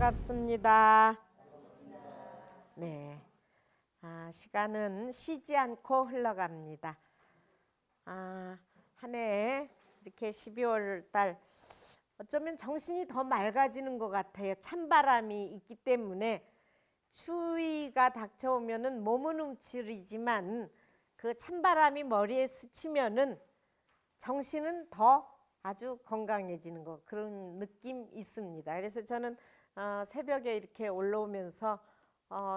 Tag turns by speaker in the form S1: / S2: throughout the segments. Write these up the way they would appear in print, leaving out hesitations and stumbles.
S1: 반갑습니다. 네, 시간은 쉬지 않고 흘러갑니다. 한 해 이렇게 12월 달 어쩌면 정신이 더 맑아지는 것 같아요. 찬바람이 있기 때문에 추위가 닥쳐오면은 몸은 움츠리지만 그 찬바람이 머리에 스치면은 정신은 더 아주 건강해지는 거, 그런 느낌 있습니다. 그래서 저는 새벽에 이렇게 올라오면서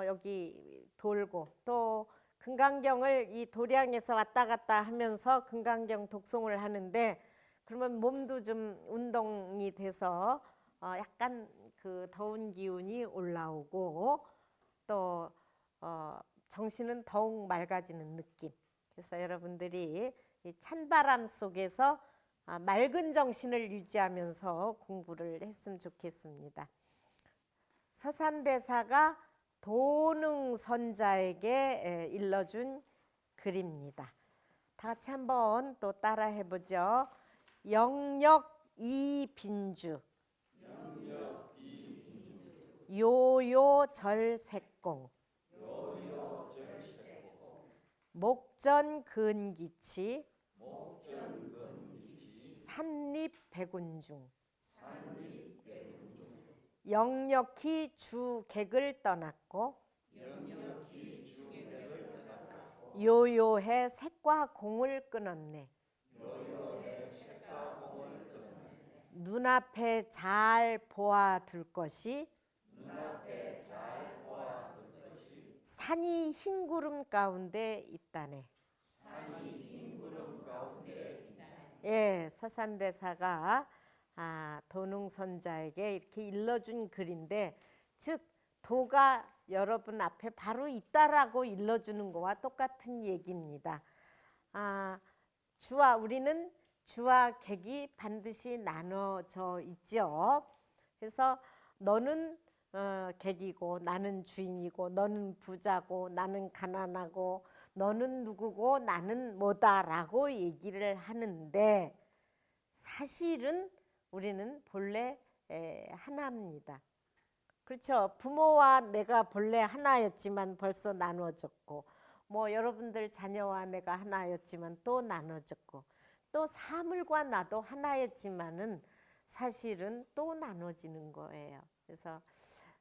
S1: 여기 돌고 또 금강경을 이 도량에서 왔다 갔다 하면서 금강경 독송을 하는데, 그러면 몸도 좀 운동이 돼서 약간 그 더운 기운이 올라오고 또 정신은 더욱 맑아지는 느낌. 그래서 여러분들이 이 찬바람 속에서 맑은 정신을 유지하면서 공부를 했으면 좋겠습니다. 서산대사가 도능선자에게 일러준 글입니다. 다 같이 한번 또 따라 해보죠. 영역이빈주 요요절색공 목전근기치 산립백운중 영력히 주객을 떠났고 요요해 색과 공을 끊었네. 눈앞에 잘 보아둘 것이 산이 흰 구름 가운데 있다네. 예, 서산대사가 도능선자에게 이렇게 일러준 글인데, 즉 도가 여러분 앞에 바로 있다라고 일러주는 거와 똑같은 얘기입니다. 우리는 주와 객이 반드시 나눠져 있죠. 그래서 너는 객이고 나는 주인이고, 너는 부자고 나는 가난하고, 너는 누구고 나는 뭐다라고 얘기를 하는데, 사실은 우리는 본래 하나입니다. 그렇죠. 부모와 내가 본래 하나였지만 벌써 나눠졌고, 뭐 여러분들 자녀와 내가 하나였지만 또 나눠졌고, 또 사물과 나도 하나였지만은 사실은 또 나눠지는 거예요. 그래서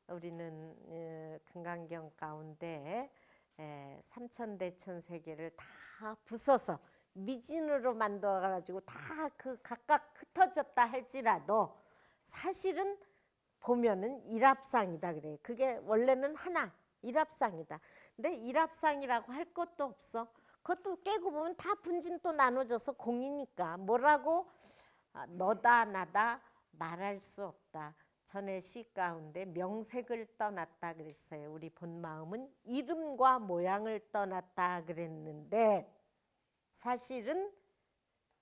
S1: 우리는 금강경 가운데 삼천대천세계를 다 부숴서 미진으로 만들어가지고 다 그 각각 흩어졌다 할지라도 사실은 보면은 일합상이다 그래요. 그게 원래는 하나, 일합상이다. 근데 일합상이라고 할 것도 없어. 그것도 깨고 보면 다 분진 또 나눠져서 공이니까 뭐라고 너다 나다 말할 수 없다. 전에 시 가운데 명색을 떠났다 그랬어요. 우리 본 마음은 이름과 모양을 떠났다 그랬는데, 사실은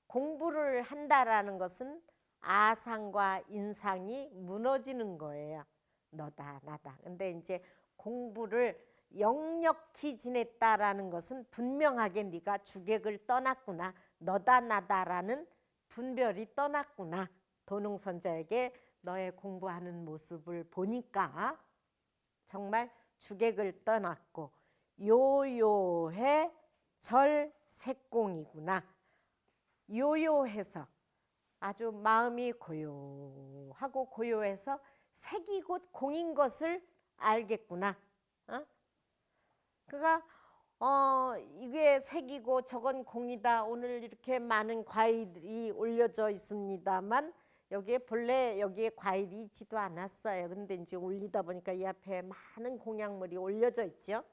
S1: 공부를 한다라는 것은 아상과 인상이 무너지는 거예요. 너다 나다. 근데 이제 공부를 역력히 지냈다라는 것은 분명하게 네가 주객을 떠났구나, 너다 나다라는 분별이 떠났구나. 도능선자에게 너의 공부하는 모습을 보니까 정말 주객을 떠났고 요요해 절색공이구나. 요요해서 아주 마음이 고요하고 고요해서 색이 곧 공인 것을 알겠구나. 그가 이게 색이고 저건 공이다. 오늘 이렇게 많은 과일이 올려져 있습니다만 여기에 과일이 있지도 않았어요. 근데 이제 올리다 보니까 이 앞에 많은 공약물이 올려져 있죠.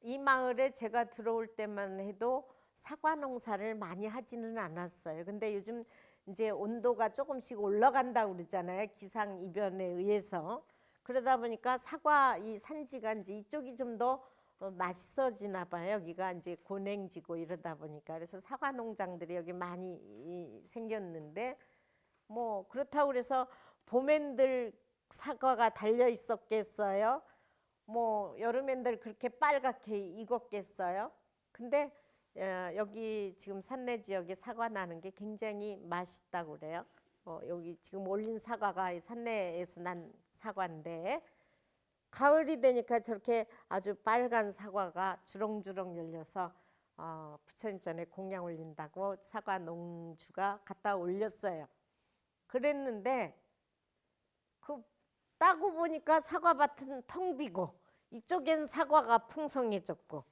S1: 이 마을에 제가 들어올 때만 해도 사과 농사를 많이 하지는 않았어요. 근데 요즘 이제 온도가 조금씩 올라간다고 그러잖아요. 기상 이변에 의해서. 그러다 보니까 사과 이 산지가 이제 이쪽이 좀 더 맛있어지나 봐요. 여기가 이제 고냉지고 이러다 보니까. 그래서 사과 농장들이 여기 많이 생겼는데, 뭐 그렇다고 그래서 봄엔들 사과가 달려 있었겠어요? 뭐 여름엔들 그렇게 빨갛게 익었겠어요? 근데 여기 지금 산내 지역에 사과 나는 게 굉장히 맛있다고 그래요. 여기 지금 올린 사과가 산내에서 난 사과인데 가을이 되니까 저렇게 아주 빨간 사과가 주렁주렁 열려서 부처님 전에 공양 올린다고 사과 농주가 갖다 올렸어요. 그랬는데 그 따고 보니까 사과밭은 텅 비고 이쪽엔 사과가 풍성해졌고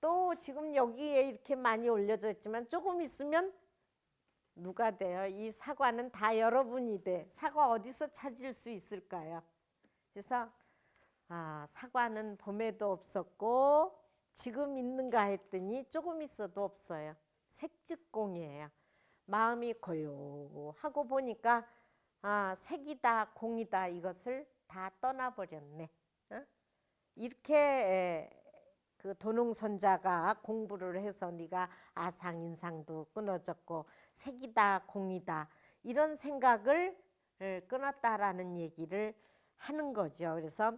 S1: 또 지금 여기에 이렇게 많이 올려져 있지만 조금 있으면 누가 돼요? 이 사과는 다 여러분이 돼. 사과 어디서 찾을 수 있을까요? 그래서 사과는 봄에도 없었고 지금 있는가 했더니 조금 있어도 없어요. 색즉공이에요. 마음이 고요하고 보니까 색이다 공이다 이것을 다 떠나버렸네. 이렇게 그 도농선자가 공부를 해서 네가 아상인상도 끊어졌고 색이다 공이다 이런 생각을 끊었다라는 얘기를 하는 거죠. 그래서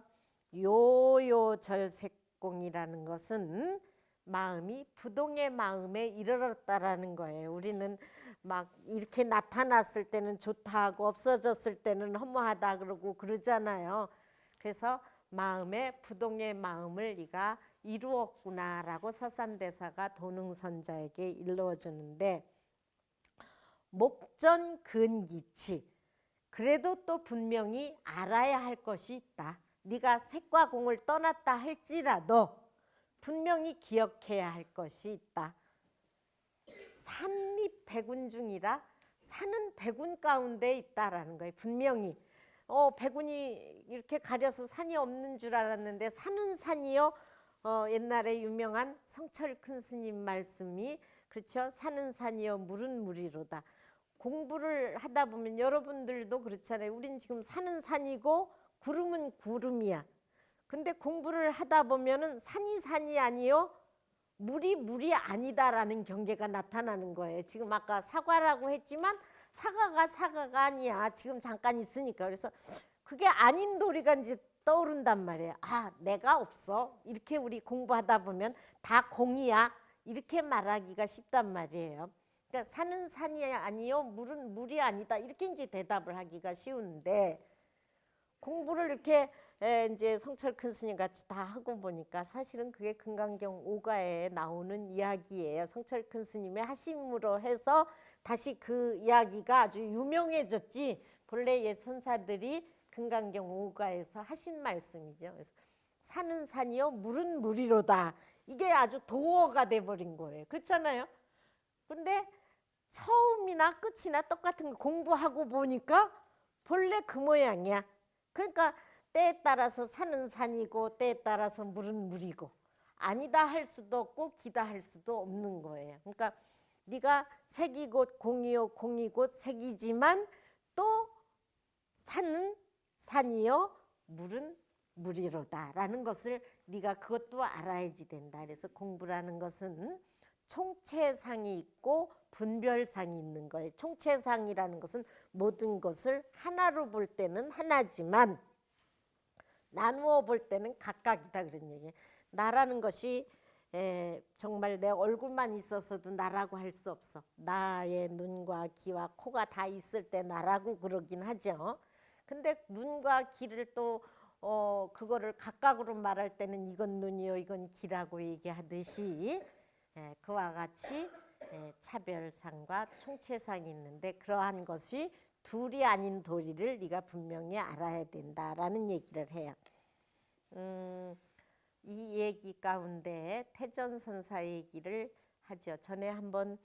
S1: 요요절색공이라는 것은 마음이 부동의 마음에 이르렀다라는 거예요. 우리는 막 이렇게 나타났을 때는 좋다 하고 없어졌을 때는 허무하다 그러고 그러잖아요. 그래서 마음에 부동의 마음을 네가 이루었구나라고 서산대사가 도능선자에게 일러주는데 목전근기치 그래도 또 분명히 알아야 할 것이 있다. 네가 색과 공을 떠났다 할지라도 분명히 기억해야 할 것이 있다. 산립 백운 중이라 산은 백운 가운데 있다라는 거예요. 분명히 백운이 이렇게 가려서 산이 없는 줄 알았는데 산은 산이요. 옛날에 유명한 성철 큰 스님 말씀이 그렇죠. 산은 산이요 물은 물이로다. 공부를 하다 보면 여러분들도 그렇잖아요. 우린 지금 산은 산이고 구름은 구름이야. 근데 공부를 하다 보면은 산이 산이 아니요 물이 물이 아니다라는 경계가 나타나는 거예요. 지금 아까 사과라고 했지만 사과가 사과가 아니야. 지금 잠깐 있으니까. 그래서 그게 아닌 도리가 이제 떠오른단 말이에요. 내가 없어. 이렇게 우리 공부하다 보면 다 공이야. 이렇게 말하기가 쉽단 말이에요. 그러니까 산은 산이 아니요 물은 물이 아니다. 이렇게 이제 대답을 하기가 쉬운데 공부를 이렇게 이제 성철 큰 스님 같이 다 하고 보니까 사실은 그게 금강경 5가에 나오는 이야기예요. 성철 큰 스님의 하심으로 해서 다시 그 이야기가 아주 유명해졌지. 본래 옛 선사들이 금강경 5가에서 하신 말씀이죠. 그래서 산은 산이요 물은 물이로다. 이게 아주 도어가 돼버린 거예요. 그렇잖아요. 근데 처음이나 끝이나 똑같은 거 공부하고 보니까 본래 그 모양이야. 그러니까 때에 따라서 산은 산이고 때에 따라서 물은 물이고 아니다 할 수도 없고 기다 할 수도 없는 거예요. 그러니까 네가 색이 곧 공이요 공이 곧 색이지만 또 산은 산이요 물은 물이로다라는 것을 네가 그것도 알아야지 된다. 그래서 공부라는 것은 총체상이 있고 분별상이 있는 거예요. 총체상이라는 것은 모든 것을 하나로 볼 때는 하나지만 나누어 볼 때는 각각이다 그런 얘기예요. 나라는 것이 정말 내 얼굴만 있어서도 나라고 할 수 없어. 나의 눈과 귀와 코가 다 있을 때 나라고 그러긴 하죠. 근데 눈과 귀를 또 그거를 각각으로 말할 때는 이건 눈이요 이건 귀라고 얘기하듯이 그와 같이 차별상과 총체상이 있는데 그러한 것이 둘이 아닌 도리를 네가 분명히 알아야 된다라는 얘기를 해요. 이 얘기 가운데 태전선사 얘기를 하죠. 전에 한번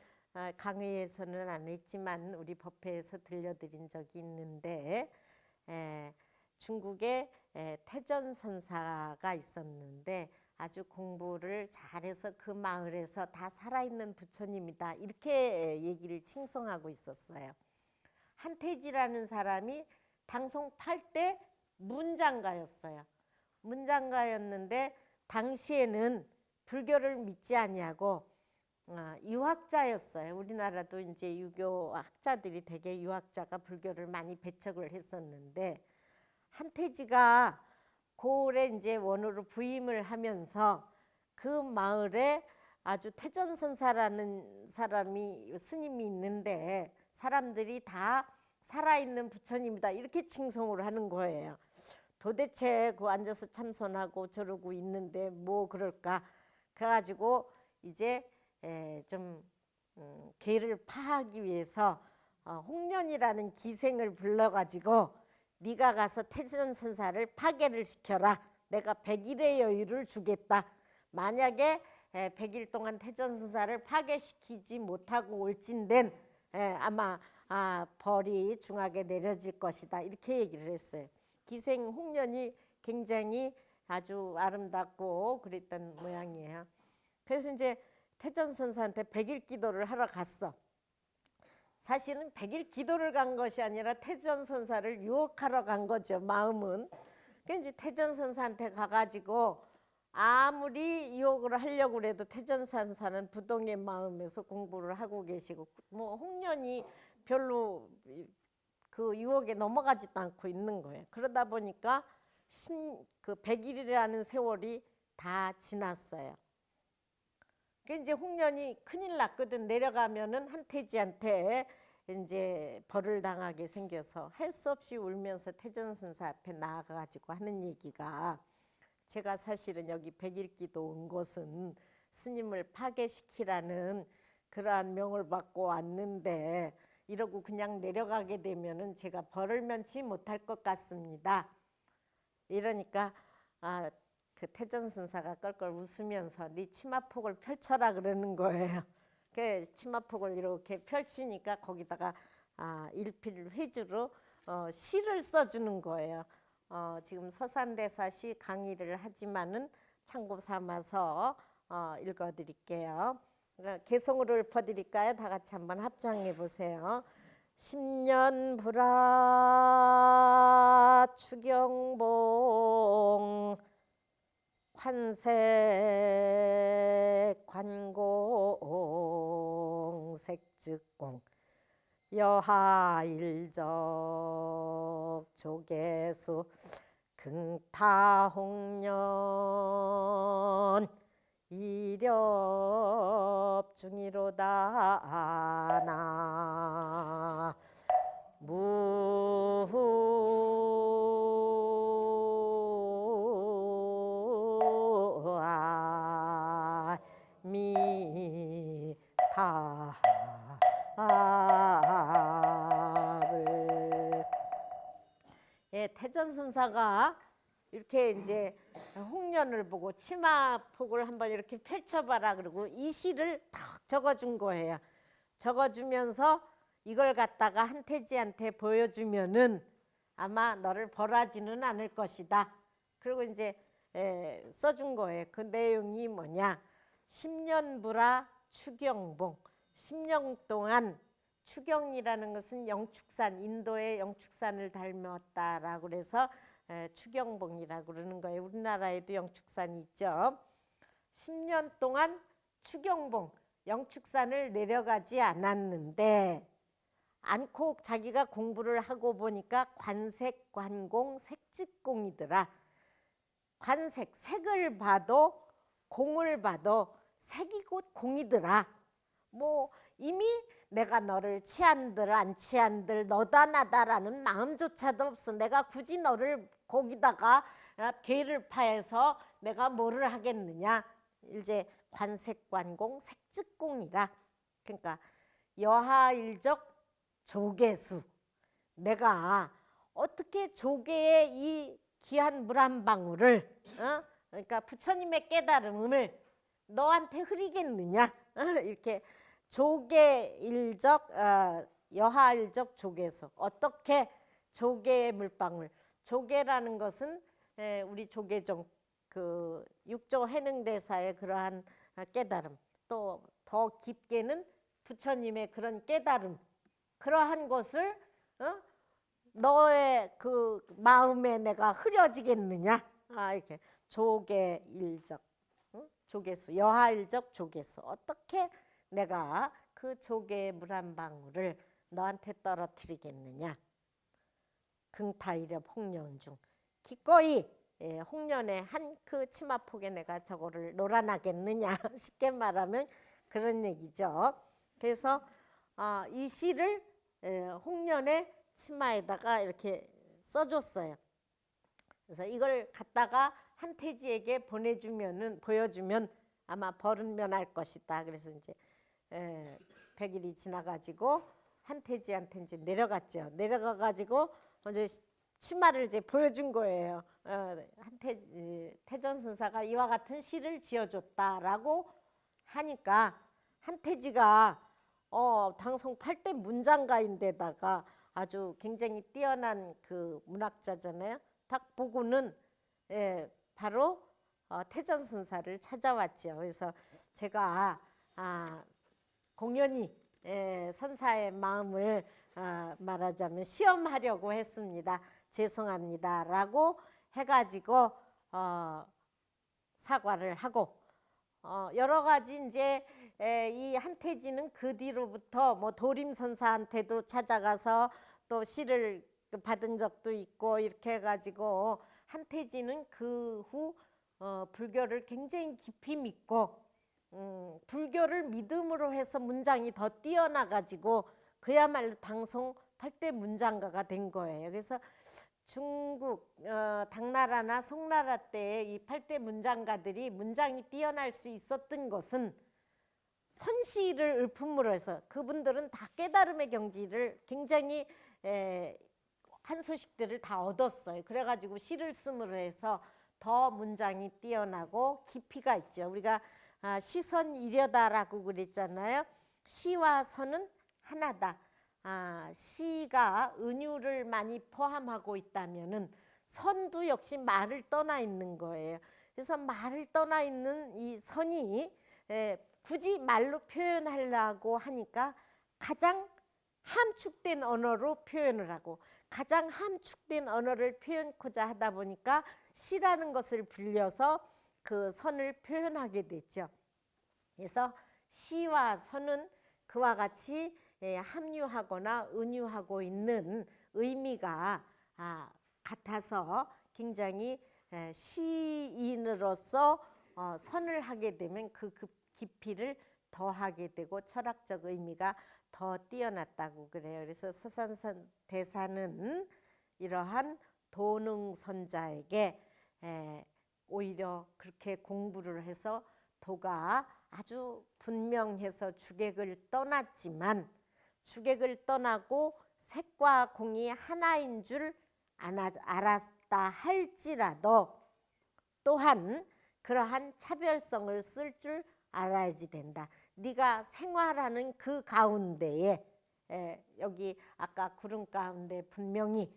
S1: 강의에서는 안 했지만 우리 법회에서 들려드린 적이 있는데 중국에 태전선사가 있었는데 아주 공부를 잘해서 그 마을에서 다 살아있는 부처님이다 이렇게 얘기를 칭송하고 있었어요. 한태지라는 사람이 당송 8대 문장가였어요. 문장가였는데 당시에는 불교를 믿지 아니하고 유학자였어요. 우리나라도 이제 유교 학자들이 되게 유학자가 불교를 많이 배척을 했었는데 한태지가 고을에 이제 원으로 부임을 하면서 그 마을에 아주 태전선사라는 사람이 스님이 있는데 사람들이 다 살아있는 부처님이다 이렇게 칭송을 하는 거예요. 도대체 그 앉아서 참선하고 저러고 있는데 뭐 그럴까? 그래가지고 이제 좀 개를 파하기 위해서 홍련이라는 기생을 불러가지고 네가 가서 태전선사를 파괴를 시켜라. 내가 100일의 여유를 주겠다. 만약에 100일 동안 태전선사를 파괴시키지 못하고 올진된 아마 벌이 중하게 내려질 것이다. 이렇게 얘기를 했어요. 기생 홍련이 굉장히 아주 아름답고 그랬던 모양이에요. 그래서 이제 태전선사한테 100일 기도를 하러 갔어. 사실은 100일 기도를 간 것이 아니라 태전선사를 유혹하러 간 거죠. 마음은. 그러니까 이제 태전선사한테 가가지고 아무리 유혹을 하려고 해도 태전선사는 부동의 마음에서 공부를 하고 계시고 뭐 홍련이 별로 그 유혹에 넘어가지도 않고 있는 거예요. 그러다 보니까 그 100일이라는 세월이 다 지났어요. 그 이제 홍련이 큰일 났거든. 내려가면은 한태지한테 이제 벌을 당하게 생겨서 할 수 없이 울면서 태전선사 앞에 나아가가지고 하는 얘기가 제가 사실은 여기 100일 기도 온 곳은 스님을 파괴시키라는 그러한 명을 받고 왔는데 이러고 그냥 내려가게 되면은 제가 벌을 면치 못할 것 같습니다. 이러니까 그 태전선사가 껄껄 웃으면서 네 치마폭을 펼쳐라 그러는 거예요. 그 치마폭을 이렇게 펼치니까 거기다가 일필회주로 시를 써주는 거예요. 지금 서산대사시 강의를 하지만은 참고 삼아서 읽어드릴게요. 그러니까 개성으로 읊어드릴까요? 다 같이 한번 합창해 보세요. 10년 불화 추경봉 관색 관공 색즉공 여하일적 조계수 긍타홍련 이렵 중이로다 나 무아미타불. 예, 태전선사가 이렇게 이제 홍련을 보고 치마폭을 한번 이렇게 펼쳐봐라 그러고 이 시를 탁 적어준 거예요. 적어주면서 이걸 갖다가 한태지한테 보여주면은 아마 너를 벌하지는 않을 것이다. 그리고 이제 써준 거예요. 그 내용이 뭐냐? 10년 불화 추경봉. 10년 동안 추경이라는 것은 영축산, 인도의 영축산을 닮았다라고 그래서 추경봉이라고 그러는 거예요. 우리나라에도 영축산이 있죠. 10년 동안 추경봉, 영축산을 내려가지 않았는데 않고 자기가 공부를 하고 보니까 관색, 관공, 색즉공이더라. 관색, 색을 봐도 공을 봐도 색이 곧 공이더라. 뭐 이미 내가 너를 취한들 안 취한들 너다 나다라는 마음조차도 없어. 내가 굳이 너를 거기다가 개를 파해서 내가 뭐를 하겠느냐. 이제 관색관공 색즉공이라. 그러니까 여하일적 조계수. 내가 어떻게 조계의 이 귀한 물 한 방울을 그러니까 부처님의 깨달음을 너한테 흐리겠느냐. 이렇게 조계일적 여하일적 조계수. 어떻게 조계의 물방울. 조계라는 것은 우리 조계종 그 육조 해능대사의 그러한 깨달음, 또 더 깊게는 부처님의 그런 깨달음, 그러한 것을 너의 그 마음에 내가 흐려지겠느냐. 이렇게 조계일적 조계수, 여하일적 조계수. 어떻게 내가 그 조계의 물 한 방울을 너한테 떨어뜨리겠느냐. 긍타이렵 홍련 중 기꺼이 홍련의 한 그 치마폭에 내가 저거를 놀아나겠느냐. 쉽게 말하면 그런 얘기죠. 그래서 이 시를 홍련의 치마에다가 이렇게 써줬어요. 그래서 이걸 갖다가 한태지에게 보여주면 아마 벌은 면할 것이다. 그래서 이제 100일이 지나가지고 한태지한테 이제 내려갔죠. 내려가가지고 이제 치마를 이제 보여준 거예요. 태전선사가 이와 같은 시를 지어줬다라고 하니까 한태지가 당송 8대 문장가인데다가 아주 굉장히 뛰어난 그 문학자잖아요. 딱 보고는 바로 태전선사를 찾아왔죠. 그래서 제가 공연히 선사의 마음을 말하자면 시험하려고 했습니다. 죄송합니다 라고 해가지고 사과를 하고 여러 가지 이제 이 한태지는 그 뒤로부터 뭐 도림선사한테도 찾아가서 또 시를 받은 적도 있고 이렇게 해가지고 한태지는 그 후 불교를 굉장히 깊이 믿고 불교를 믿음으로 해서 문장이 더 뛰어나가지고 그야말로 당송 8대 문장가가 된 거예요. 그래서 중국 당나라나 송나라 때 이 8대 문장가들이 문장이 뛰어날 수 있었던 것은 선시를 을품으로 해서 그분들은 다 깨달음의 경지를 굉장히 한 소식들을 다 얻었어요. 그래가지고 시를 씀으로 해서 더 문장이 뛰어나고 깊이가 있죠. 우리가 시선이려다라고 그랬잖아요. 시와 선은 하나다. 시가 은유를 많이 포함하고 있다면은 선도 역시 말을 떠나 있는 거예요. 그래서 말을 떠나 있는 이 선이 굳이 말로 표현하려고 하니까 가장 함축된 언어로 표현을 하고 가장 함축된 언어를 표현코자 하다 보니까 시라는 것을 빌려서 그 선을 표현하게 됐죠. 그래서 시와 선은 그와 같이 함유하거나 은유하고 있는 의미가 같아서 굉장히 시인으로서 선을 하게 되면 그 깊이를 더하게 되고 철학적 의미가 더 뛰어났다고 그래요. 그래서 서산선 대사는 이러한 도능선자에게 오히려 그렇게 공부를 해서 도가 아주 분명해서 주객을 떠났지만 주객을 떠나고 색과 공이 하나인 줄 알았다 할지라도 또한 그러한 차별성을 쓸 줄 알아야지 된다. 네가 생활하는 그 가운데에 여기 아까 구름 가운데 분명히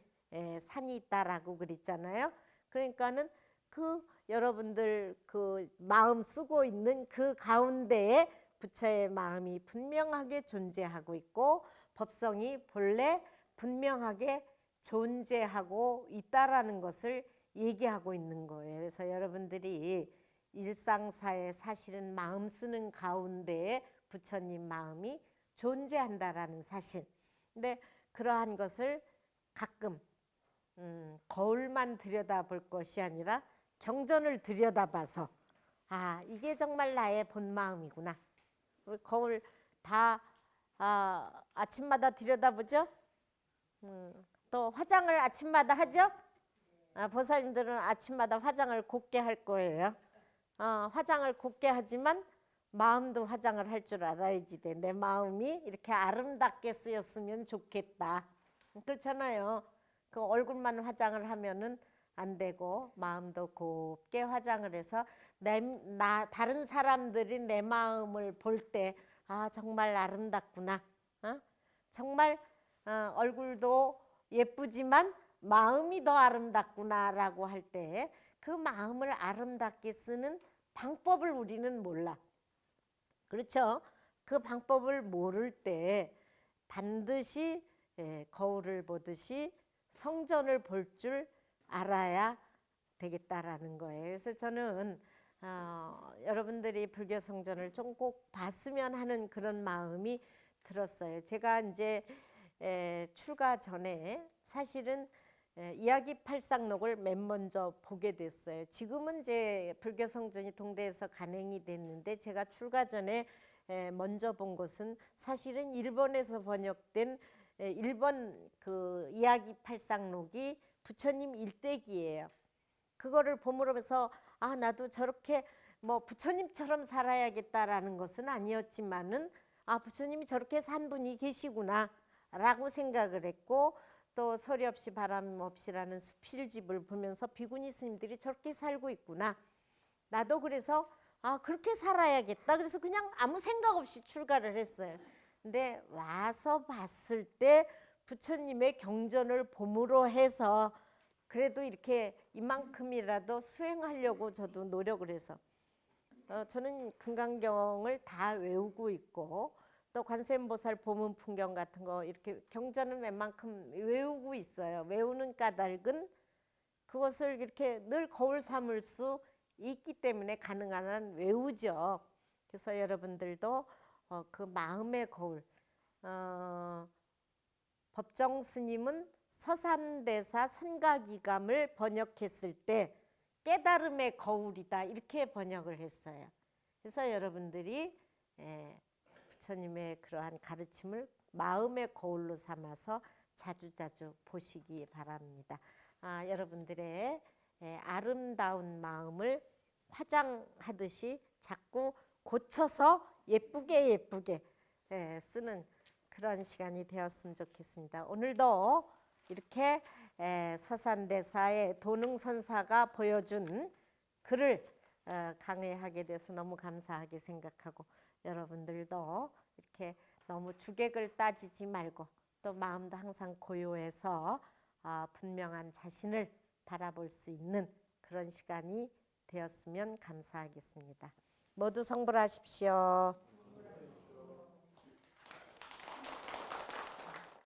S1: 산이 있다라고 그랬잖아요. 그러니까는 그 여러분들 그 마음 쓰고 있는 그 가운데에 부처의 마음이 분명하게 존재하고 있고 법성이 본래 분명하게 존재하고 있다라는 것을 얘기하고 있는 거예요. 그래서 여러분들이 일상사에 사실은 마음 쓰는 가운데에 부처님 마음이 존재한다라는 사실. 근데 그러한 것을 가끔 거울만 들여다볼 것이 아니라 경전을 들여다봐서 이게 정말 나의 본 마음이구나. 우리 거울 다 아침마다 들여다보죠. 또 화장을 아침마다 하죠. 보살님들은 아침마다 화장을 곱게 할 거예요. 화장을 곱게 하지만 마음도 화장을 할 줄 알아야지 돼. 내 마음이 이렇게 아름답게 쓰였으면 좋겠다. 그렇잖아요. 그 얼굴만 화장을 하면은 안 되고 마음도 곱게 화장을 해서 다른 사람들이 내 마음을 볼 때 정말 아름답구나. 정말 얼굴도 예쁘지만 마음이 더 아름답구나라고 할 때 그 마음을 아름답게 쓰는 방법을 우리는 몰라. 그렇죠? 그 방법을 모를 때 반드시 거울을 보듯이 성전을 볼 줄 알아야 되겠다라는 거예요. 그래서 저는 여러분들이 불교 성전을 좀 꼭 봤으면 하는 그런 마음이 들었어요. 제가 이제 출가 전에 사실은 이야기 팔상록을 맨 먼저 보게 됐어요. 지금은 이제 불교 성전이 동대에서 간행이 됐는데 제가 출가 전에 먼저 본 것은 사실은 일본에서 번역된 1번 그 이야기 팔상록이 부처님 일대기예요. 그거를 보므로면서 아 나도 저렇게 뭐 부처님처럼 살아야겠다라는 것은 아니었지만은 아 부처님이 저렇게 산 분이 계시구나라고 생각을 했고 또 소리 없이 바람 없이라는 수필집을 보면서 비구니 스님들이 저렇게 살고 있구나. 나도 그래서 아 그렇게 살아야겠다. 그래서 그냥 아무 생각 없이 출가를 했어요. 근데 와서 봤을 때 부처님의 경전을 봄으로 해서 그래도 이렇게 이만큼이라도 수행하려고 저도 노력을 해서 저는 금강경을 다 외우고 있고 또 관세음보살 보문 풍경 같은 거 이렇게 경전은 웬만큼 외우고 있어요. 외우는 까닭은 그것을 이렇게 늘 거울 삼을 수 있기 때문에 가능한 한 외우죠. 그래서 여러분들도 그 마음의 거울 법정 스님은 서산대사 선가기감을 번역했을 때 깨달음의 거울이다 이렇게 번역을 했어요. 그래서 여러분들이 부처님의 그러한 가르침을 마음의 거울로 삼아서 자주자주 보시기 바랍니다. 여러분들의 아름다운 마음을 화장하듯이 자꾸 고쳐서 예쁘게 쓰는 그런 시간이 되었으면 좋겠습니다. 오늘도 이렇게 서산대사의 도능선사가 보여준 글을 강의하게 돼서 너무 감사하게 생각하고 여러분들도 이렇게 너무 주객을 따지지 말고 또 마음도 항상 고요해서 분명한 자신을 바라볼 수 있는 그런 시간이 되었으면 감사하겠습니다. 모두 성불하십시오.